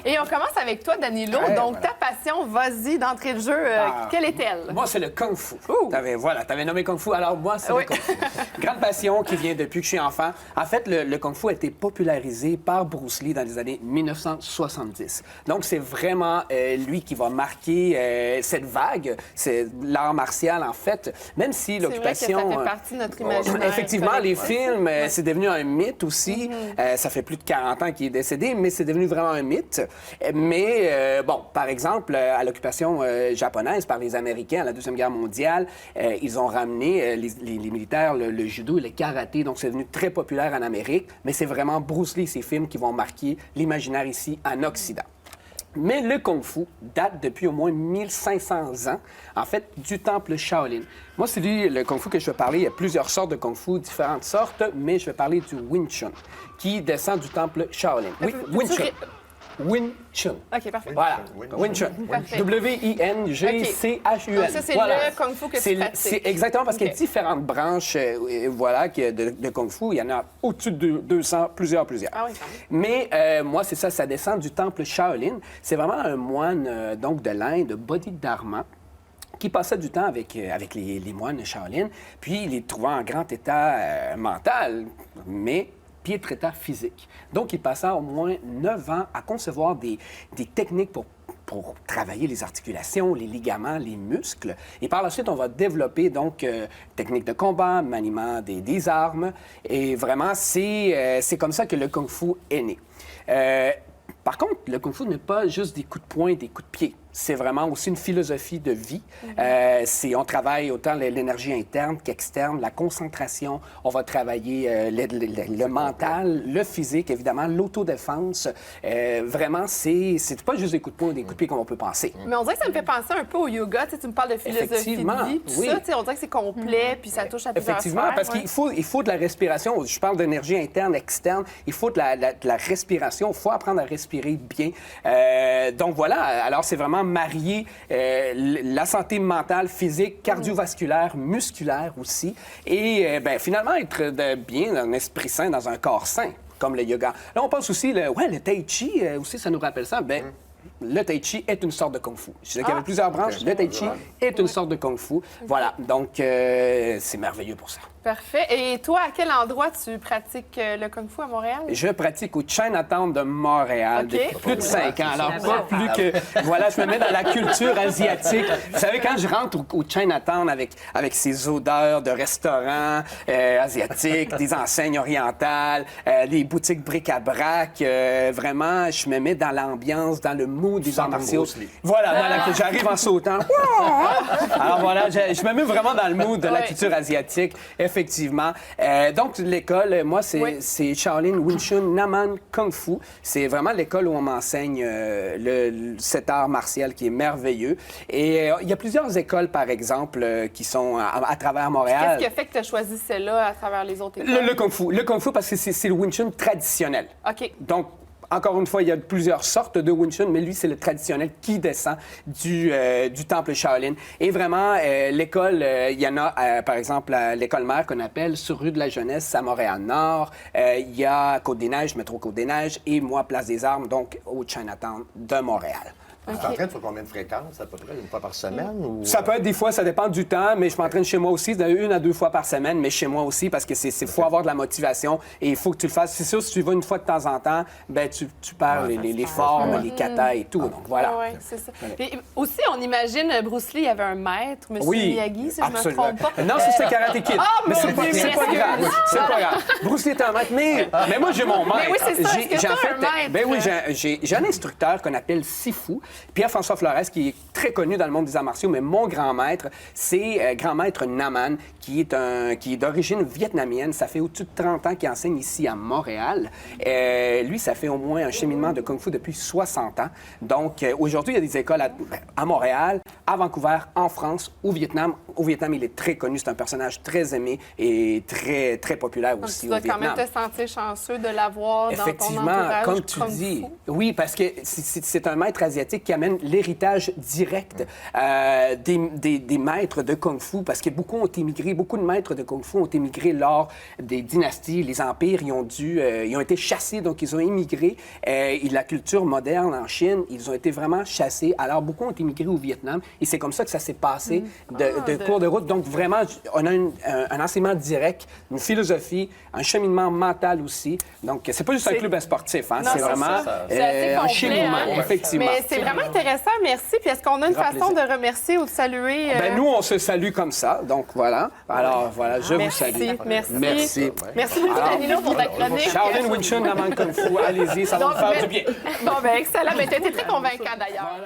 Et on commence avec toi, Danilo. Ouais, Donc, voilà. ta passion, vas-y, d'entrée de jeu, quelle est-elle? Moi, c'est le Kung Fu. Ouh. T'avais nommé Kung Fu, alors moi, c'est Oui. le Kung Fu. Grande passion qui vient depuis que je suis enfant. En fait, le Kung Fu a été popularisé par Bruce Lee dans les années 1970. Donc, c'est vraiment lui qui va marquer cette vague. C'est l'art martial, en fait. Même si l'occupation... C'est vrai que ça fait partie de notre imaginaire. Effectivement, les collectif. films, c'est devenu un mythe aussi. Ça fait plus de 40 ans qu'il est décédé, mais c'est devenu vraiment un mythe. Mais, bon, par exemple, à l'occupation japonaise par les Américains à la Deuxième Guerre mondiale, ils ont ramené, les militaires, le judo et le karaté. Donc, c'est devenu très populaire en Amérique. Mais c'est vraiment Bruce Lee, ces films qui vont marquer l'imaginaire ici en Occident. Mais le Kung Fu date depuis au moins 1500 ans, en fait, du temple Shaolin. Moi, c'est le Kung Fu que je vais parler. Il y a plusieurs sortes de Kung Fu, différentes sortes, mais je vais parler du Wing Chun, qui descend du temple Shaolin. Oui, Wing Chun. Wing Chun. OK, parfait. Voilà, Wing Chun. Parfait. W-I-N-G-C-H-U-N. Donc ça, c'est le Kung Fu que tu pratiques. C'est exactement parce qu'il y a OK. différentes branches voilà, de Kung Fu. Il y en a au-dessus de 200, plusieurs. Ah oui, quand Mais moi, c'est ça, ça descend du temple Shaolin. C'est vraiment un moine donc de l'Inde, Bodhidharma, qui passait du temps avec les moines Shaolin, puis il les trouvait en grand état mental, mais piètre état physique. Donc, il passa au moins 9 ans à concevoir des techniques pour travailler les articulations, les ligaments, les muscles. Et par la suite, on va développer donc techniques de combat, maniement des armes. Et vraiment, c'est comme ça que le Kung Fu est né. Par contre, le Kung Fu n'est pas juste des coups de poing, des coups de pied. C'est vraiment aussi une philosophie de vie. On travaille autant l'énergie interne qu'externe, la concentration. On va travailler le mental, le physique, évidemment, l'autodéfense. Vraiment, c'est pas juste des coups de poing, des coups de pied comme on peut penser. Mais on dirait que ça me fait penser un peu au yoga. Tu sais, tu me parles de philosophie Effectivement, de vie, tout oui. ça. Tu sais, on dirait que c'est complet, puis ça touche à plusieurs Effectivement, sphères, parce ouais. qu'il faut de la respiration. Je parle d'énergie interne, externe. Il faut de la respiration. Il faut apprendre à respirer bien. Donc voilà, alors c'est vraiment marier la santé mentale, physique, cardiovasculaire, musculaire aussi. Et finalement, être bien dans un esprit sain, dans un corps sain, comme le yoga. Là, on pense aussi, le tai chi, aussi, ça nous rappelle ça. Le tai chi est une sorte de kung fu. Je disais qu'il y avait plusieurs branches. Le tai chi est une sorte de kung fu. Voilà, donc c'est merveilleux pour ça. Parfait. Et toi, à quel endroit tu pratiques le Kung Fu à Montréal? Je pratique au Chinatown de Montréal OK. depuis plus de 5 ans. Alors, pas plus que... Voilà, je me mets dans la culture asiatique. Vous savez, quand je rentre au Chinatown avec ces odeurs de restaurants asiatiques, des enseignes orientales, des boutiques bric-à-brac, vraiment, je me mets dans l'ambiance, dans le mood des arts martiaux. Voilà, j'arrive en sautant. Alors voilà, je me mets vraiment dans le mood de la culture asiatique. Effectivement. Donc, l'école, moi, c'est Shaolin Wing Chun Naman Kung Fu. C'est vraiment l'école où on m'enseigne cet art martial qui est merveilleux. Et il y a plusieurs écoles, par exemple, qui sont à travers Montréal. Qu'est-ce qui a fait que tu as choisi celle-là à travers les autres écoles? Le Kung Fu. Le Kung Fu, parce que c'est le Wing Chun traditionnel. OK. Donc, encore une fois, il y a plusieurs sortes de Wing Chun, mais lui, c'est le traditionnel qui descend du temple Shaolin. Et vraiment, l'école, il y en a, par exemple, l'école mère qu'on appelle sur rue de la Jeunesse à Montréal-Nord. Il y a Côte-des-Neiges, métro Côte-des-Neiges, et moi, Place des Armes, donc au Chinatown de Montréal. Tu t'entraînes sur combien de fréquences, à peu près, une fois par semaine? Ou... Ça peut être des fois, ça dépend du temps, mais je m'entraîne chez moi aussi, 1 à 2 fois par semaine, mais chez moi aussi, parce que faut avoir de la motivation et il faut que tu le fasses. C'est sûr, si tu y vas une fois de temps en temps, ben tu perds les formes, les katas et tout. Donc voilà. Oui, c'est ça. Et aussi, on imagine Bruce Lee, il y avait un maître, M. Oui, Miyagi, si je ne me absolument. trompe pas. Non, c'est Karate Kid. Mais c'est pas grave. C'est pas grave. Bruce Lee est un maître, mais moi, j'ai mon maître. Mais oui, c'est ça. Est-ce que t'as un maître? Ben oui, j'ai un instructeur qu'on appelle Sifu, Pierre-François Flores, qui est très connu dans le monde des arts martiaux, mais mon grand maître, c'est grand maître Naman, qui est d'origine vietnamienne. Ça fait au-dessus de 30 ans qu'il enseigne ici à Montréal. Lui, ça fait au moins un cheminement de Kung Fu depuis 60 ans. Donc, aujourd'hui, il y a des écoles à Montréal, à Vancouver, en France, au Vietnam, au Vietnam, il est très connu. C'est un personnage très aimé et très, très populaire Donc, aussi tu au dois quand Vietnam. même te sentir chanceux de l'avoir dans ton Effectivement, entourage. comme tu dis. Oui, parce que c'est un maître asiatique qui amène l'héritage direct des maîtres de Kung Fu, parce que beaucoup ont émigré, beaucoup de maîtres de Kung Fu ont émigré lors des dynasties, les empires, ils ont été chassés, donc ils ont émigré. Et la culture moderne en Chine, ils ont été vraiment chassés. Alors, beaucoup ont émigré au Vietnam, et c'est comme ça que ça s'est passé de cours de route. Donc, vraiment, on a un enseignement direct, une philosophie, un cheminement mental aussi. Donc, c'est pas juste un club sportif, hein, Non, c'est vraiment C'est assez un complet, cheminement, hein? effectivement. Mais c'est vraiment intéressant, merci. Puis est-ce qu'on a une Grand façon plaisir. de remercier ou de saluer? Ben, nous, on se salue comme ça, donc voilà. Alors, voilà, je vous salue. Merci. Merci. Merci beaucoup, Danilo, pour ta chronique. Shaolin Wing Chun, Naman Kung Fu, allez-y, ça va vous faire du bien. Bon, ben excellent. Ben, tu étais très convaincant, d'ailleurs.